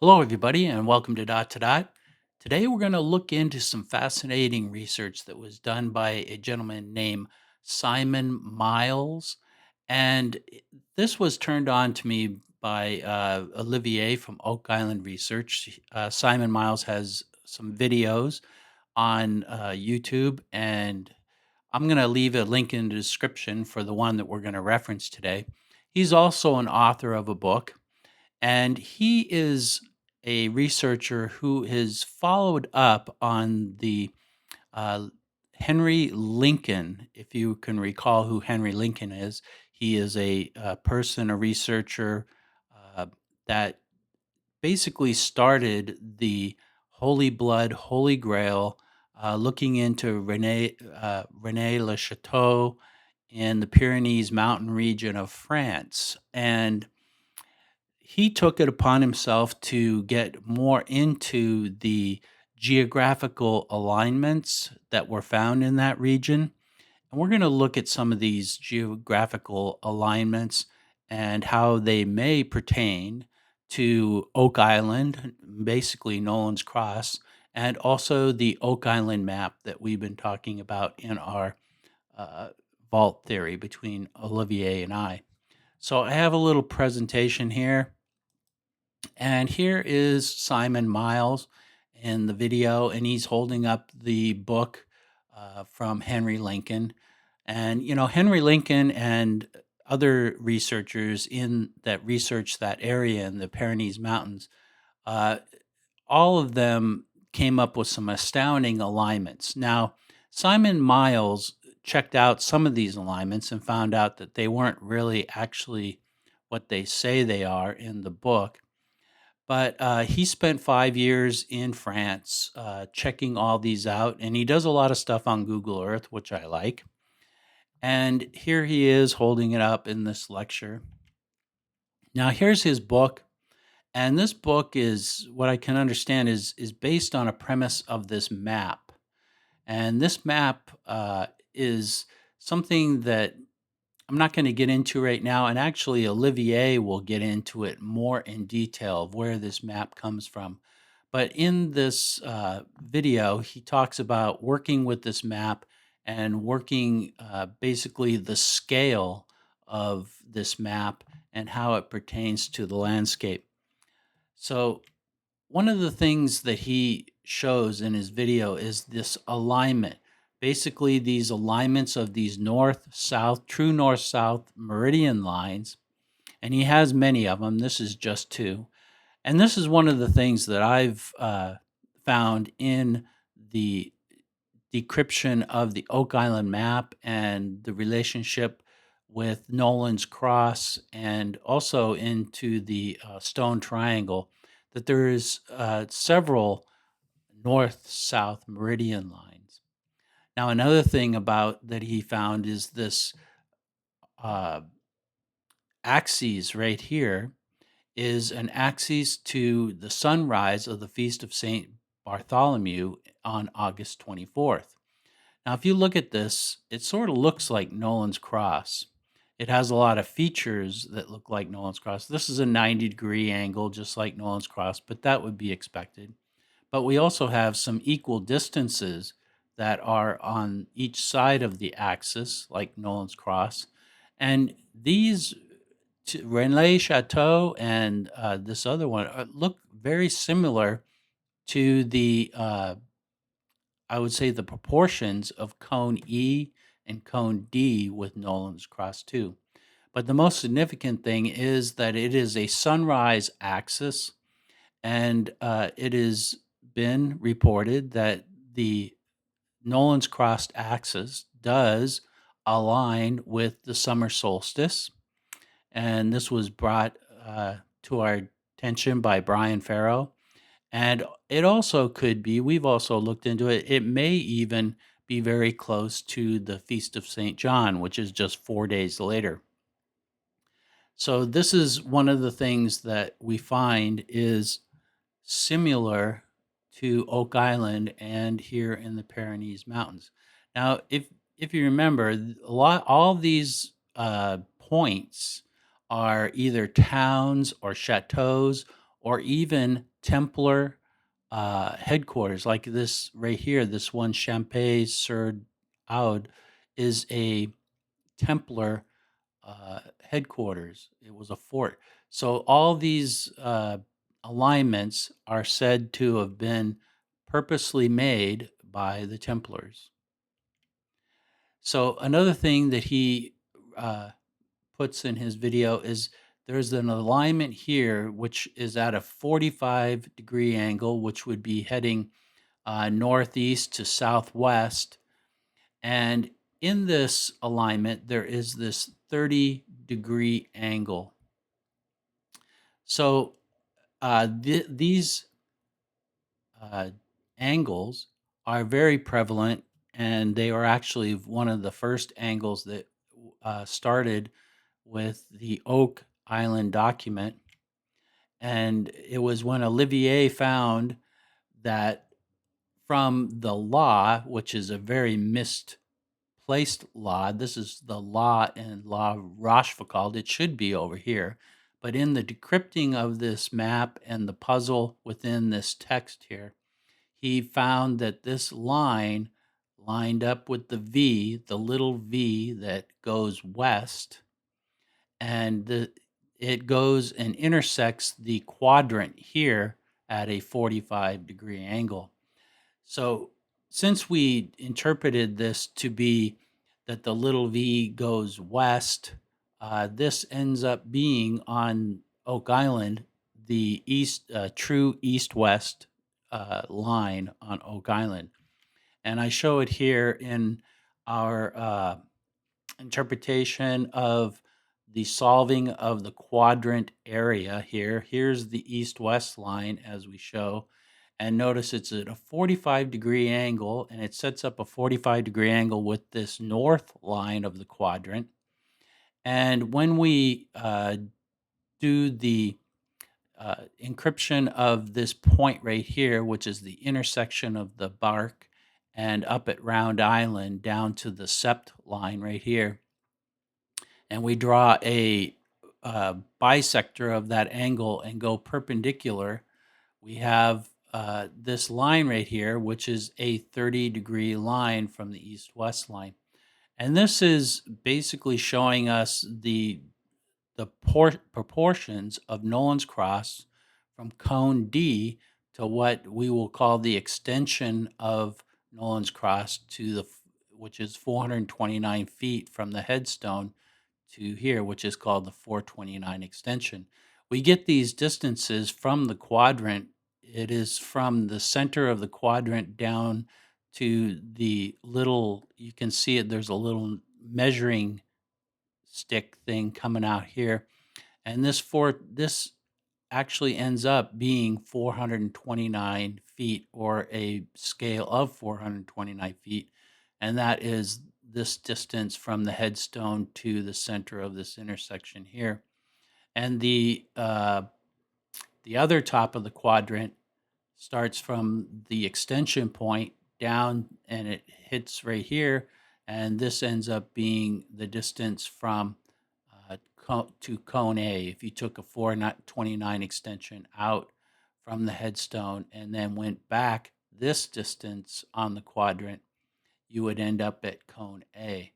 Hello, everybody, and welcome to Dot to Dot. Today, we're going to look into some fascinating research that was done by a gentleman named Simon Miles. This was turned on to me by Olivier from Oak Island Research. Simon Miles has some videos on YouTube, and I'm going to leave a link in the description for the one that we're going to reference today. He's also an author of a book, and he is a researcher who has followed up on the uh, Henry Lincoln. If you can recall who Henry Lincoln is, he is a person, a researcher uh, that basically started the Holy Blood, Holy Grail, looking into Rennes-le-Château in the Pyrenees mountain region of France. And he took it upon himself to get more into the geographical alignments that were found in that region. And we're going to look at some of these geographical alignments and how they may pertain to Oak Island, basically Nolans Cross, and also the Oak Island map that we've been talking about in our uh, vault theory between Olivier and I. So I have a little presentation here, and here is Simon Miles in the video, and he's holding up the book from Henry Lincoln. And, Henry Lincoln and other researchers in that research that area in the Pyrenees Mountains, uh, all of them came up with some astounding alignments. Now, Simon Miles checked out some of these alignments and found out that they weren't really actually what they say they are in the book. But he spent 5 years in France checking all these out, and he does a lot of stuff on Google Earth, which I like. And here he is holding it up in this lecture. Now, here's his book. And this book is what I can understand is based on a premise of this map. And this map is something that I'm not going to get into right now. And actually, Olivier will get into it more in detail of where this map comes from. But in this video, he talks about working with this map and working basically the scale of this map and how it pertains to the landscape. So, one of the things that he shows in his video is this alignment. Basically, these alignments of these north-south, true north-south meridian lines, and he has many of them. This is just two. And this is one of the things that I've found in the decryption of the Oak Island map and the relationship with Nolans Cross, and also into the Stone Triangle, that there is several north-south meridian lines. Now, another thing about that he found is this uh, axis right here is an axis to the sunrise of the Feast of St. Bartholomew on August 24th. Now, if you look at this, it sort of looks like Nolan's Cross. It has a lot of features that look like Nolan's Cross. This is a 90-degree angle, just like Nolan's Cross, but that would be expected. But we also have some equal distances that are on each side of the axis, like Nolan's Cross. And these, Rennes-le-Château and this other one, look very similar to the I would say the proportions of cone E and cone D with Nolan's Cross too. But the most significant thing is that it is a sunrise axis, and it has been reported that the Nolan's Cross axis does align with the summer solstice. And this was brought to our attention by Brian Farrow. And it also could be, we've also looked into it, it may even be very close to the Feast of St. John, which is just 4 days later. So this is one of the things that we find is similar to Oak Island and here in the Pyrenees Mountains. Now, if you remember, all these points are either towns or chateaus or even Templar headquarters, like this right here. This one, Champay sur Aude, is a Templar headquarters. It was a fort. So all these alignments are said to have been purposely made by the Templars. So another thing that he uh, puts in his video is there's an alignment here which is at a 45-degree angle, which would be heading northeast to southwest. And in this alignment, there is this 30-degree angle. So these angles are very prevalent, and they are actually one of the first angles that started with the Oak Island document. And it was when Olivier found that from the law, which is a very misplaced law, this is the law in La Rochefoucauld, it should be over here. But in the decrypting of this map and the puzzle within this text here, he found that this line lined up with the V, the little V that goes west, and it goes and intersects the quadrant here at a 45-degree angle. So since we interpreted this to be that the little v goes west, this ends up being on Oak Island, the true east-west line on Oak Island. And I show it here in our interpretation of the solving of the quadrant area here. Here's the east-west line as we show. And notice it's at a 45-degree angle, and it sets up a 45-degree angle with this north line of the quadrant. And when we do the encryption of this point right here, which is the intersection of the bark and up at Round Island down to the sept line right here, and we draw a bisector of that angle and go perpendicular, we have this line right here, which is a 30-degree line from the east-west line. And this is basically showing us the proportions of Nolans Cross from cone D to what we will call the extension of Nolans Cross to which is 429 feet from the headstone to here, which is called the 429 extension. We get these distances from the quadrant. It is from the center of the quadrant down to the little, you can see it, there's a little measuring stick thing coming out here. And this actually ends up being 429 feet, or a scale of 429 feet. And that is this distance from the headstone to the center of this intersection here. And the other top of the quadrant starts from the extension point down, and it hits right here. And this ends up being the distance from to cone A. If you took a 429 extension out from the headstone and then went back this distance on the quadrant, you would end up at cone A.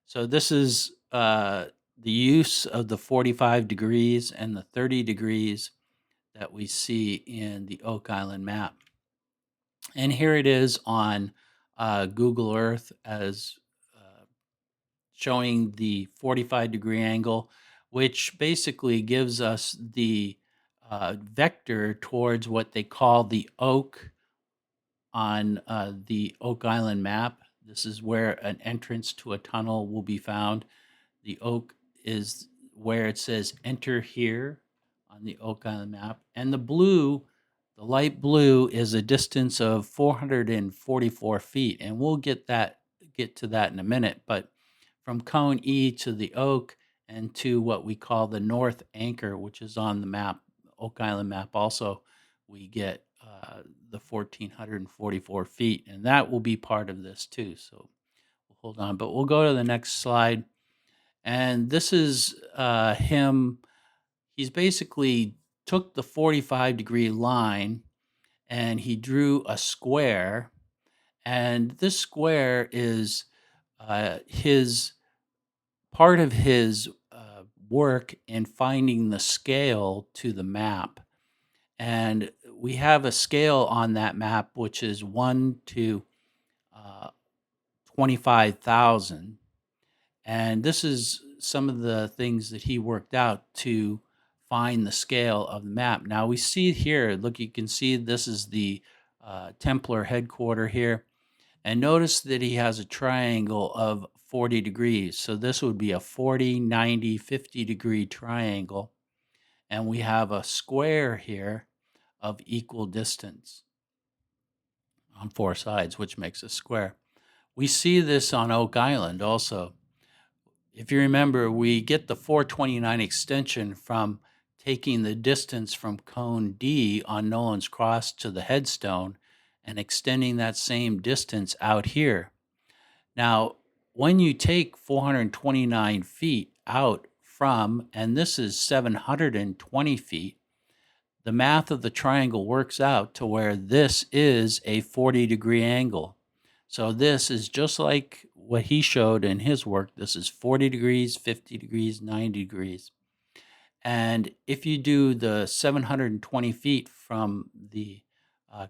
So this is the use of the 45 degrees and the 30 degrees that we see in the Oak Island map. And here it is on Google Earth as showing the 45-degree angle, which basically gives us the vector towards what they call the oak on the Oak Island map. This is where an entrance to a tunnel will be found. The oak is where it says enter here on the Oak Island map. And the blue, the light blue, is a distance of 444 feet. And we'll get to that in a minute. But from cone E to the oak and to what we call the north anchor, which is on the map, Oak Island map also, we get the 1,444 feet. And that will be part of this too. So we'll hold on. But we'll go to the next slide. And this is him. He's basically took the 45-degree line and he drew a square, and this square is his part of his work in finding the scale to the map. And we have a scale on that map, which is 1 to uh, 25,000. And this is some of the things that he worked out to find the scale of the map. Now we see here, look, you can see this is the Templar headquarter here. And notice that he has a triangle of 40 degrees. So this would be a 40, 90, 50-degree triangle. And we have a square here of equal distance on four sides, which makes a square. We see this on Oak Island also. If you remember, we get the 429 extension from taking the distance from cone D on Nolans Cross to the headstone and extending that same distance out here. Now, when you take 429 feet out from, and this is 720 feet, the math of the triangle works out to where this is a 40-degree angle. So this is just like what he showed in his work. This is 40 degrees, 50 degrees, 90 degrees. And if you do the 720 feet from the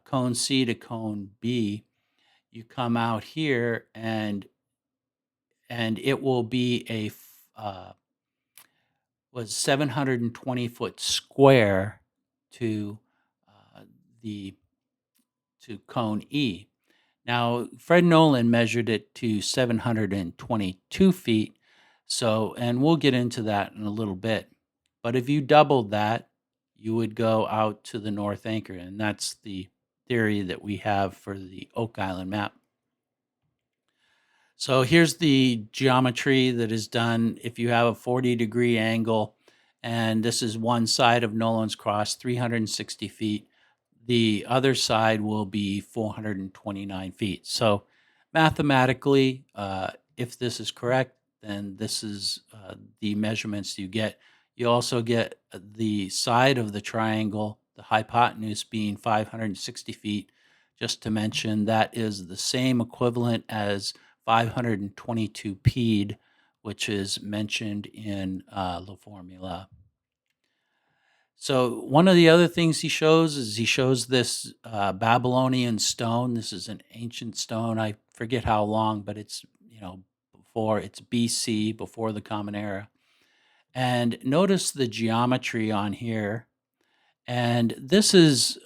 cone C to cone B, you come out here and it will be a was 720-foot square to the to cone E. Now, Fred Nolan measured it to 722 feet. So, and we'll get into that in a little bit. But if you doubled that, you would go out to the North Anchor. And that's the theory that we have for the Oak Island map. So here's the geometry that is done if you have a 40-degree angle, and this is one side of Nolans Cross, 360 feet. The other side will be 429 feet. So mathematically, if this is correct, then this is the measurements you get. You also get the side of the triangle, the hypotenuse being 560 feet. Just to mention, that is the same equivalent as 522 pede, which is mentioned in the formula. So one of the other things he shows is he shows this Babylonian stone. This is an ancient stone. I forget how long, but it's, it's BC, before the Common Era. And notice the geometry on here. And this is,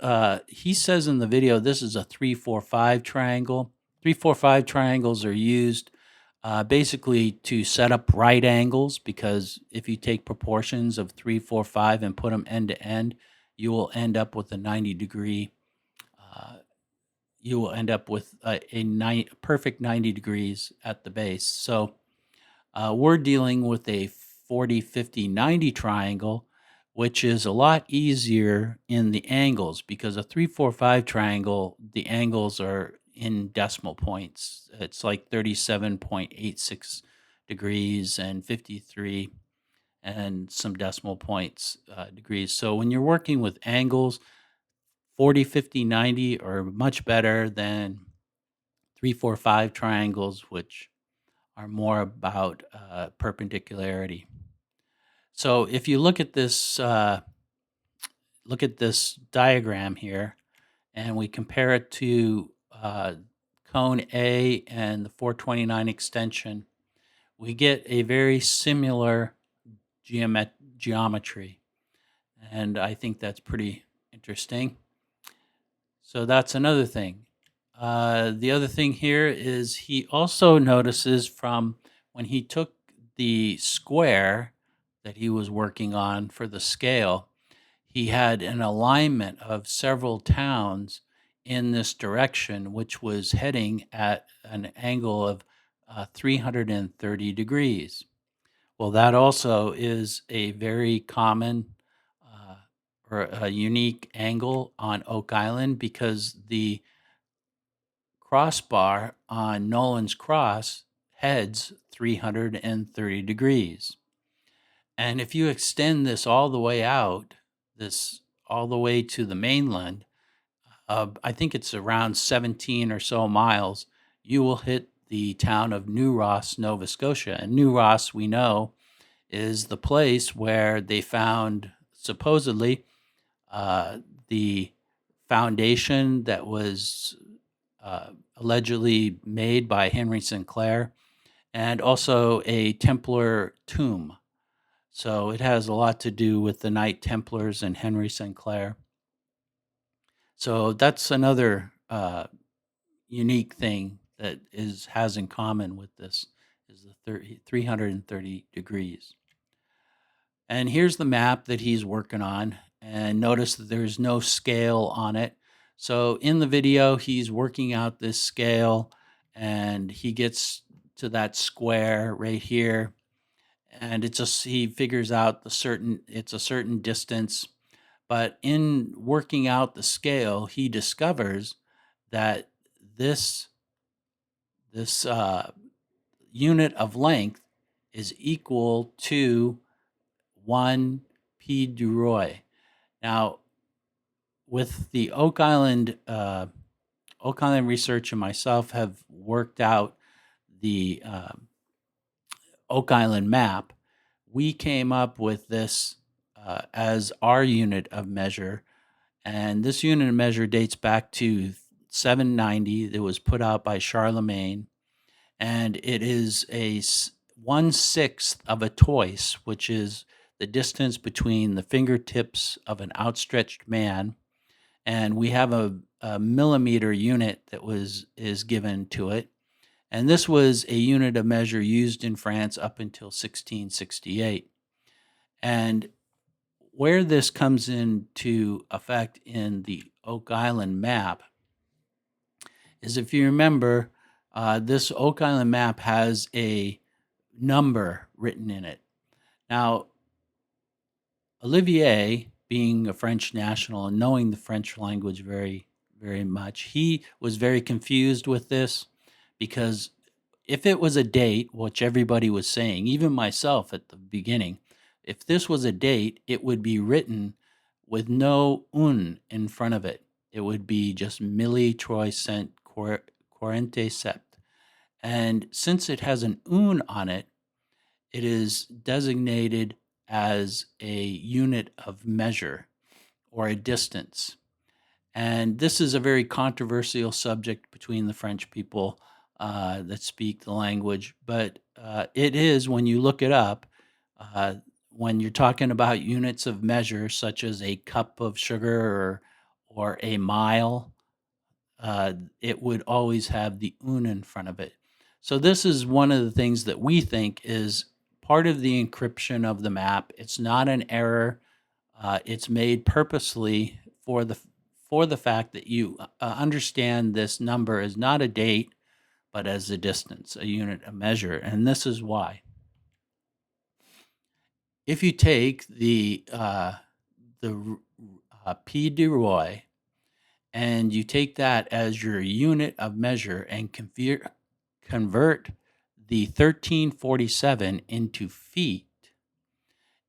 he says in the video, this is a 3-4-5 triangle. 3-4-5 triangles are used basically to set up right angles, because if you take proportions of 3-4-5 and put them end to end, you will end up with a 90-degree. You will end up with a perfect 90 degrees at the base. So we're dealing with a 40, 50, 90 triangle, which is a lot easier in the angles, because a 3-4-5 triangle, the angles are in decimal points. It's like 37.86 degrees and 53 and some decimal points degrees. So when you're working with angles, 40, 50, 90 are much better than 3-4-5 triangles, which are more about perpendicularity. So if you look at this diagram here, and we compare it to cone A and the 429 extension, we get a very similar geometry. And I think that's pretty interesting. So that's another thing. The other thing here is he also notices from when he took the square that he was working on for the scale, he had an alignment of several towns in this direction, which was heading at an angle of 330 degrees. Well, that also is a very common or a unique angle on Oak Island, because the crossbar on Nolans Cross heads 330 degrees. And if you extend this all the way out, this all the way to the mainland, I think it's around 17 or so miles, you will hit the town of New Ross, Nova Scotia. And New Ross, we know, is the place where they found supposedly uh, the foundation that was allegedly made by Henry Sinclair, and also a Templar tomb. So it has a lot to do with the Knight Templars and Henry Sinclair. So that's another unique thing that has in common with this is the 330 degrees. And here's the map that he's working on. And notice that there's no scale on it. So in the video, he's working out this scale and he gets to that square right here. And he figures out it's a certain distance. But in working out the scale, he discovers that this unit of length is equal to 1 P du Roy. Now, with the Oak Island research and myself have worked out the Oak Island map, we came up with this as our unit of measure. And this unit of measure dates back to 790. It was put out by Charlemagne. And it is a 1/6 of a toise, which is the distance between the fingertips of an outstretched man. And we have a millimeter unit that is given to it. And this was a unit of measure used in France up until 1668. And where this comes into effect in the Oak Island map is, if you remember, this Oak Island map has a number written in it. Now, Olivier, being a French national and knowing the French language very, very much, he was very confused with this because if it was a date, which everybody was saying, even myself at the beginning, if this was a date, it would be written with no un in front of it. It would be just milli troi cent quarante sept. And since it has an un on it, it is designated as a unit of measure or a distance. And this is a very controversial subject between the French people that speak the language. But it is, when you look it up, when you're talking about units of measure, such as a cup of sugar or a mile, it would always have the un in front of it. So this is one of the things that we think is part of the encryption of the map. It's not an error. It's made purposely for the fact that you understand this number is not a date, but as a distance, a unit of measure. And this is why. If you take the P du Roy and you take that as your unit of measure and convert the 1347 into feet,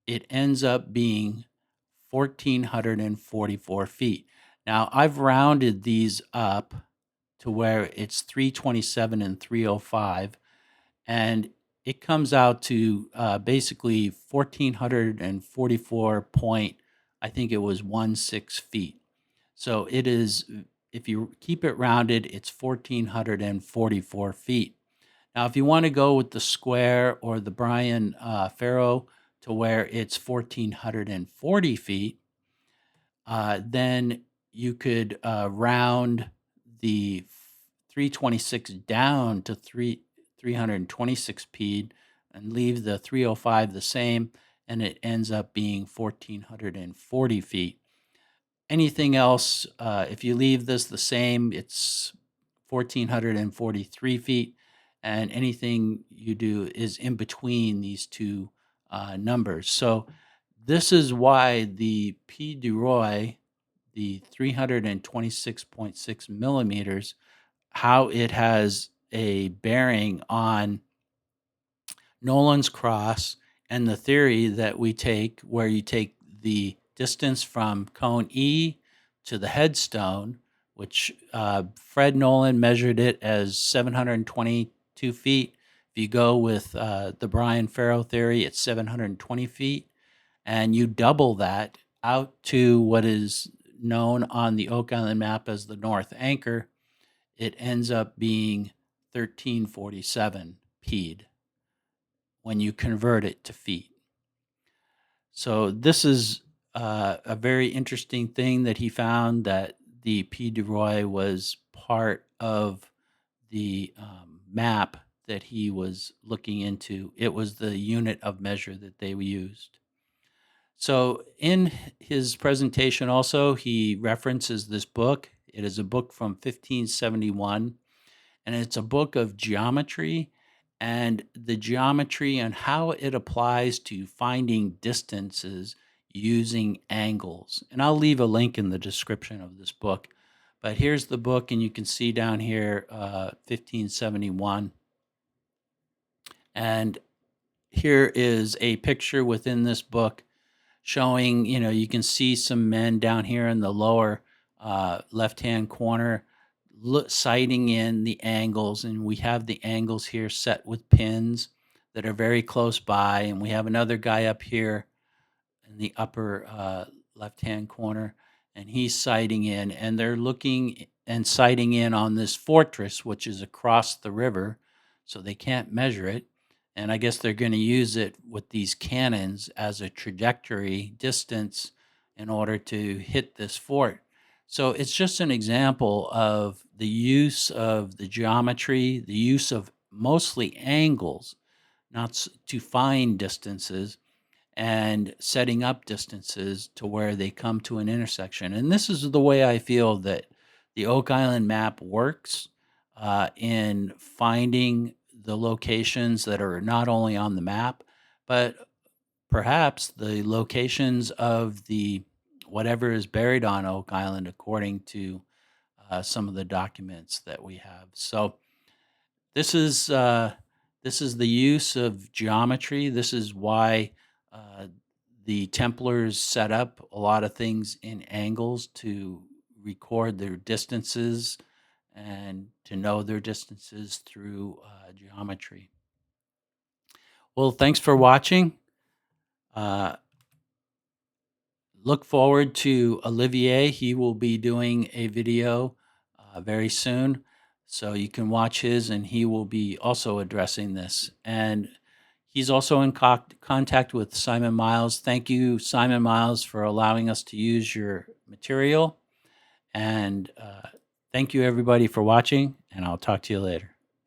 it ends up being 1,444 feet. Now, I've rounded these up to where it's 327 and 305, and it comes out to basically 1,444 point, I think it was 16 feet. So it is, if you keep it rounded, it's 1,444 feet. Now, if you want to go with the square or the Brian Faro to where it's 1,440 feet, then you could round the 326 down to 326 feet and leave the 305 the same, and it ends up being 1,440 feet. Anything else, if you leave this the same, it's 1,443 feet, and anything you do is in between these two numbers. So this is why the P du Roy, the 326.6 millimeters, how it has a bearing on Nolans Cross and the theory that we take, where you take the distance from cone E to the headstone, which Fred Nolan measured it as 722 feet. If you go with the Brian Farrow theory, it's 720 feet. And you double that out to what is known on the Oak Island map as the North Anchor, it ends up being 1347 peed when you convert it to feet. So this is a very interesting thing that he found, that the P. de Roy was part of the map that he was looking into. It was the unit of measure that they used. So in his presentation also, he references this book. It is a book from 1571, and it's a book of geometry, and the geometry and how it applies to finding distances using angles. And I'll leave a link in the description of this book. But here's the book, and you can see down here 1571. And here is a picture within this book showing, you can see some men down here in the lower left-hand corner sighting in the angles, and we have the angles here set with pins that are very close by, and we have another guy up here in the upper left-hand corner, and he's sighting in, and they're looking and sighting in on this fortress, which is across the river, so they can't measure it. And I guess they're going to use it with these cannons as a trajectory distance in order to hit this fort. So it's just an example of the use of the geometry, the use of mostly angles, not to find distances, and setting up distances to where they come to an intersection. And this is the way I feel that the Oak Island map works in finding the locations that are not only on the map, but perhaps the locations of the whatever is buried on Oak Island according to some of the documents that we have. So this is the use of geometry. This is why the Templars set up a lot of things in angles to record their distances and to know their distances through geometry. Well, thanks for watching. Look forward to Olivier. He will be doing a video very soon, so you can watch his, and he will be also addressing this. And he's also in contact with Simon Miles. Thank you, Simon Miles, for allowing us to use your material. And thank you, everybody, for watching, and I'll talk to you later.